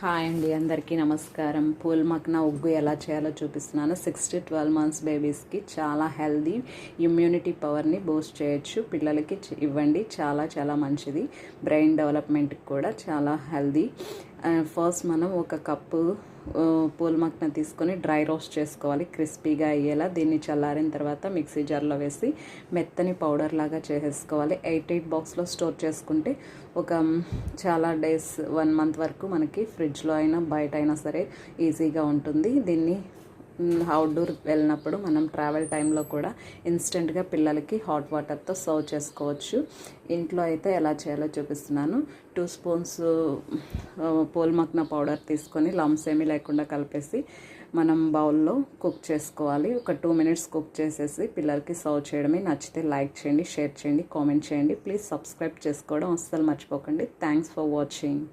Hi అండి, అందరికీ నమస్కారం. పూల్ మక్నా ఉగ్గు ఎలా చేయాలో చూపిస్తున్నాను. 6 to 12 months బేబీస్కి చాలా హెల్దీ, ఇమ్యూనిటీ పవర్ని బూస్ట్ చేయొచ్చు. పిల్లలకి ఇవ్వండి, చాలా చాలా మంచిది. బ్రెయిన్ డెవలప్మెంట్కి కూడా చాలా హెల్దీ. ఫస్ట్ మనం ఒక కప్పు పూల్ మక్నా తీసుకొని డ్రై రోస్ట్ చేసుకోవాలి, క్రిస్పీగా అయ్యేలా. దీన్ని చల్లారిన తర్వాత మిక్సీ జార్లో వేసి మెత్తని పౌడర్ లాగా చేసేసుకోవాలి. 8 బాక్స్లో స్టోర్ చేసుకుంటే ఒక చాలా డేస్, 1 month వరకు మనకి ఫ్రిడ్జ్లో అయినా బయట అయినా సరే ఈజీగా ఉంటుంది. దీన్ని అవుట్డోర్ వెళ్ళినప్పుడు మనం ట్రావెల్ టైంలో కూడా ఇన్స్టెంట్గా పిల్లలకి హాట్ వాటర్తో సర్వ్ చేసుకోవచ్చు. ఇంట్లో అయితే ఎలా చేయాలో చూపిస్తున్నాను. 2 స్పూన్స్ పూల్ మక్నా పౌడర్ తీసుకొని లంప్స్ ఏమీ లేకుండా కలిపేసి మనం బౌల్లో కుక్ చేసుకోవాలి. ఒక 2 minutes కుక్ చేసేసి పిల్లలకి సర్వ్ చేయడమే. నచ్చితే లైక్ చేయండి, షేర్ చేయండి, కామెంట్ చేయండి. ప్లీజ్ సబ్స్క్రైబ్ చేసుకోవడం అస్సలు మర్చిపోకండి. Thanks for watching.